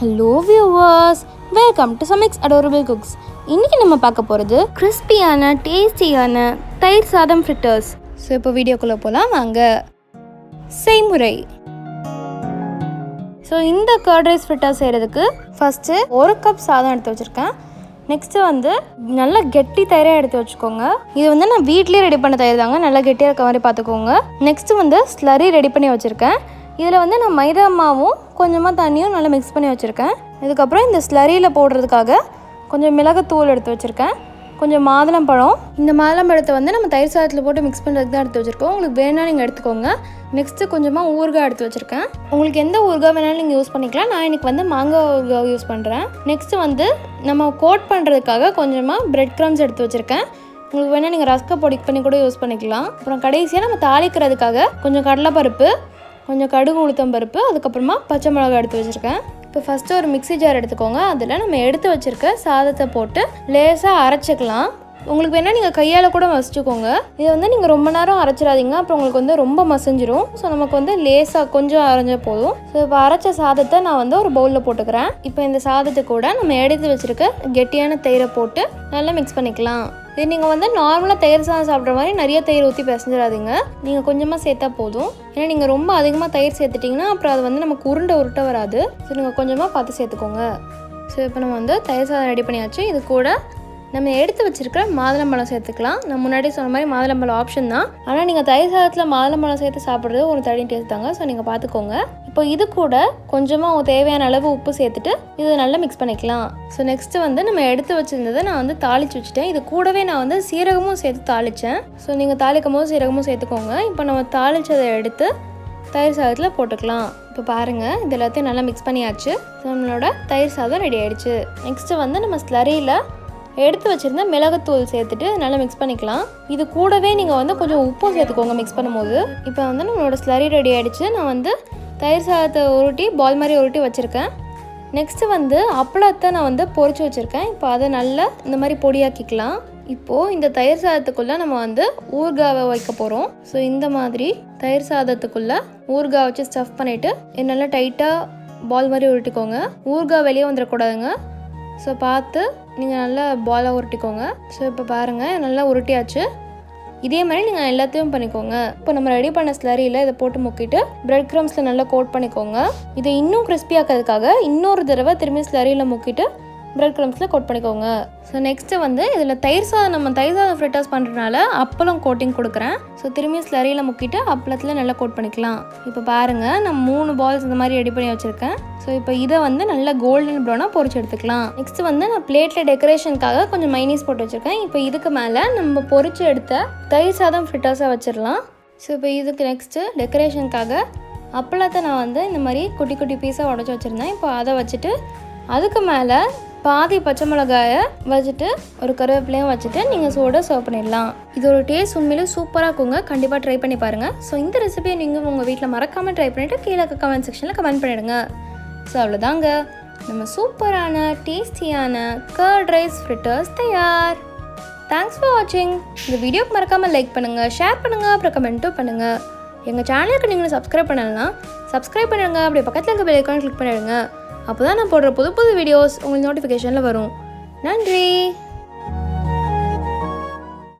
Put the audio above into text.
Hello viewers, welcome to Samik's Adorable Cooks. இன்னைக்கு நம்ம பார்க்க போகிறது கிறிஸ்பியான டேஸ்டியான தயிர் சாதம் ஃப்ரிட்டர்ஸ். ஸோ இப்போ வீடியோக்குள்ளே போகலாம் வாங்க. செய்முறை. ஸோ இந்த கர்ட் ரைஸ் ஃப்ரிட்டர்ஸ் செய்கிறதுக்கு ஃபஸ்ட்டு 1 கப் சாதம் எடுத்து வச்சுருக்கேன். நெக்ஸ்ட்டு நல்லா கெட்டி தயிராக எடுத்து வச்சுக்கோங்க. இது நான் வீட்லேயே ரெடி பண்ண தயிர் தாங்க, நல்லா கெட்டியாக இருக்க மாதிரி பார்த்துக்கோங்க. நெக்ஸ்ட்டு ஸ்லரி ரெடி பண்ணி வச்சுருக்கேன். இதில் நான் மைதா மாவும் கொஞ்சமாக தண்ணியும் நல்லா மிக்ஸ் பண்ணி வச்சுருக்கேன். இதுக்கப்புறம் இந்த ஸ்லரியில் போடுறதுக்காக கொஞ்சம் மிளகுத்தூள் எடுத்து வச்சுருக்கேன், கொஞ்சம் மாதுளம்பழம். இந்த மாதுளம்பழத்தை நம்ம தயிர் சாதத்தில் போட்டு மிக்ஸ் பண்ணுறதுக்கு தான் எடுத்து வச்சுருக்கோம். உங்களுக்கு வேணால் நீங்கள் எடுத்துக்கோங்க. நெக்ஸ்ட்டு கொஞ்சமாக ஊறுகாய் எடுத்து வச்சுருக்கேன். உங்களுக்கு எந்த ஊறுகாய் வேணாலும் நீங்கள் யூஸ் பண்ணிக்கலாம். நான் இன்றைக்கி மாங்காய் ஊறுகாய் யூஸ் பண்ணுறேன். நெக்ஸ்ட்டு நம்ம கோட் பண்ணுறதுக்காக கொஞ்சமாக பிரெட் க்ரம்ஸ் எடுத்து வச்சுருக்கேன். உங்களுக்கு வேணால் நீங்கள் ரஸ்கை பொடி பண்ணி கூட யூஸ் பண்ணிக்கலாம். அப்புறம் கடைசியாக நம்ம தாளிக்கிறதுக்காக கொஞ்சம் கடலைப்பருப்பு, கொஞ்சம் கடுகு உளுத்தம் பருப்பு, அதுக்கப்புறமா பச்சை மிளகாய் எடுத்து வச்சுருக்கேன். இப்போ ஃபஸ்ட்டு ஒரு மிக்ஸி ஜார் எடுத்துக்கோங்க. அதில் நம்ம எடுத்து வச்சுருக்க சாதத்தை போட்டு லேசாக அரைச்சிக்கலாம். உங்களுக்கு வேணால் நீங்கள் கையால் கூட மசிச்சுக்கோங்க. இதை நீங்கள் ரொம்ப நேரம் அரைச்சிடாதீங்க, அப்புறம் உங்களுக்கு ரொம்ப மசிஞ்சிரும். ஸோ நமக்கு லேசாக கொஞ்சம் அரைஞ்ச போதும். ஸோ இப்போ அரைச்ச சாதத்தை நான் ஒரு பவுலில் போட்டுக்கிறேன். இப்போ இந்த சாதத்தை கூட நம்ம எடுத்து வச்சுருக்க கெட்டியான தயிரை போட்டு நல்லா மிக்ஸ் பண்ணிக்கலாம். இது நீங்கள் நார்மலாக தயிர் சாதம் சாப்பிட்ற மாதிரி நிறைய தயிர் ஊற்றி பிசைஞ்சிடாதீங்க. நீங்கள் கொஞ்சமாக சேர்த்தா போதும். ஏன்னா நீங்கள் ரொம்ப அதிகமாக தயிர் சேர்த்துட்டிங்கன்னா அப்புறம் அது நமக்கு உருண்டை வராது. ஸோ நீங்கள் கொஞ்சமாக பார்த்து சேர்த்துக்கோங்க. ஸோ இப்போ நம்ம தயிர் சாதம் ரெடி பண்ணியாச்சு. இது கூட நம்ம எடுத்து வச்சுருக்கிற மாதுளம்பழம் சேர்த்துக்கலாம். நான் முன்னாடி சொன்ன மாதிரி மாதுளம்பழம் ஆப்ஷன் தான், ஆனால் நீங்கள் தயிர் சாதத்தில் மாதுளம்பழம் சேர்த்து சாப்பிட்றது ஒரு தனி டேஸ்ட் தாங்க. ஸோ நீங்கள் பார்த்துக்கோங்க. இப்போ இது கூட கொஞ்சமாக தேவையான அளவு உப்பு சேர்த்துட்டு இது நல்லா மிக்ஸ் பண்ணிக்கலாம். ஸோ நெக்ஸ்ட்டு நம்ம எடுத்து வச்சுருந்ததை நான் தாளித்து வச்சுட்டேன். இது கூடவே நான் சீரகமும் சேர்த்து தாளித்தேன். ஸோ நீங்கள் தாளிக்கும் போது சீரகமும் சேர்த்துக்கோங்க. இப்போ நம்ம தாளித்ததை எடுத்து தயிர் சாதத்தில் போட்டுக்கலாம். இப்போ பாருங்கள், இது எல்லாத்தையும் நல்லா மிக்ஸ் பண்ணியாச்சு. நம்மளோட தயிர் சாதம் ரெடி ஆகிடுச்சு. நெக்ஸ்ட்டு நம்ம ஸ்லரியில் எடுத்து வச்சுருந்த மிளகுத்தூள் சேர்த்துட்டு நல்லா மிக்ஸ் பண்ணிக்கலாம். இது கூடவே நீங்கள் கொஞ்சம் உப்பும் சேர்த்துக்கோங்க மிக்ஸ் பண்ணும்போது. இப்போ நம்மளோட ஸ்லரி ரெடி ஆகிடுச்சு. நான் தயிர் சாதத்தை உருட்டி பால் மாதிரி உருட்டி வச்சுருக்கேன். நெக்ஸ்ட்டு அப்பளத்தை நான் பொரிச்சு வச்சுருக்கேன். இப்போ அதை நல்லா இந்த மாதிரி பொடியாக்கிக்கலாம். இப்போது இந்த தயிர் சாதத்துக்குள்ளே நம்ம ஊறுகாவை வைக்க போகிறோம். ஸோ இந்த மாதிரி தயிர் சாதத்துக்குள்ளே ஊறுகாய் வச்சு ஸ்டஃப் பண்ணிவிட்டு நல்லா டைட்டாக பால் மாதிரி உருட்டிக்கோங்க. ஊறுகாய் வெளியே வந்துடக்கூடாதுங்க. ஸோ பார்த்து நீங்கள் நல்லா பாலாக உருட்டிக்கோங்க. ஸோ இப்போ பாருங்கள், நல்லா உருட்டியாச்சு. இதே மாதிரி நீங்கள் எல்லாத்தையும் பண்ணிக்கோங்க. இப்போ நம்ம ரெடி பண்ண ஸ்லரியில் இதை போட்டு முக்கிட்டு பிரெட் க்ரம்ஸில் நல்லா கோட் பண்ணிக்கோங்க. இதை இன்னும் கிறிஸ்பியாக்கிறதுக்காக இன்னொரு தடவை திரும்பி ஸ்லரியில் முக்கிட்டு பிரெட் க்ரம்ஸில் கோட் பண்ணிக்கோங்க. ஸோ நெக்ஸ்ட்டு இதில் தயிர் சாதம் ஃப்ரிட்டர்ஸ் பண்ணுறதுனால அப்பளம் கோட்டிங் கொடுக்குறேன். ஸோ திரும்பி ஸ்லரியில் முக்கிட்டு அப்பளத்தில் நல்லா கோட் பண்ணிக்கலாம். இப்போ பாருங்கள், நான் 3 பால்ஸ் இந்த மாதிரி ரெடி பண்ணி வச்சுருக்கேன். ஸோ இப்போ இதை நல்லா கோல்டன் ப்ரௌனாக பொரிச்சு எடுத்துக்கலாம். நெக்ஸ்ட்டு நான் பிளேட்டில் டெக்கரேஷனுக்காக கொஞ்சம் மைனீஸ் போட்டு வச்சுருக்கேன். இப்போ இதுக்கு மேலே நம்ம பொரிச்சு எடுத்த தயிர் சாதம் ஃப்ரிட்டர்ஸாக வச்சிடலாம். ஸோ இப்போ இதுக்கு நெக்ஸ்ட்டு டெக்கரேஷனுக்காக அப்பளத்தை நான் இந்த மாதிரி குட்டி குட்டி பீஸாக உடச்சி வச்சுருந்தேன். இப்போ அதை வச்சுட்டு அதுக்கு மேலே பாதி பச்சை மிளகாயை வச்சுட்டு ஒரு கருவேப்பிலையும் வச்சுட்டு நீங்கள் சூடாக சர்வ் பண்ணிடலாம். இது ஒரு டேஸ்ட் உண்மையிலே சூப்பராக இருக்குங்க. கண்டிப்பாக ட்ரை பண்ணி பாருங்கள். ஸோ இந்த ரெசிபியை நீங்கள் உங்கள் வீட்டில் மறக்காமல் ட்ரை பண்ணிவிட்டு கீழே கமெண்ட் செக்ஷனில் கமெண்ட் பண்ணிவிடுங்க. ஸோ அவ்வளோதாங்க, நம்ம சூப்பரான டேஸ்டியான கர்ட் ரைஸ் ஃப்ரிட்டர்ஸ் தயார். தேங்க்ஸ் ஃபார் வாட்சிங். இந்த வீடியோக்கு மறக்காமல் லைக் பண்ணுங்கள், ஷேர் பண்ணுங்கள், அப்புறம் கமெண்ட்டும் பண்ணுங்கள். எங்கள் சேனலுக்கு நீங்களும் சப்ஸ்கிரைப் பண்ணலைன்னா சப்ஸ்கிரைப் பண்ணிடுங்க. அப்படியே பக்கத்தில் இருக்க பெல் ஐகான் கிளிக் பண்ணிடுங்க. அப்போ தான் நான் போடுற புது புது வீடியோஸ் உங்களுக்கு நோட்டிஃபிகேஷனில் வரும். நன்றி.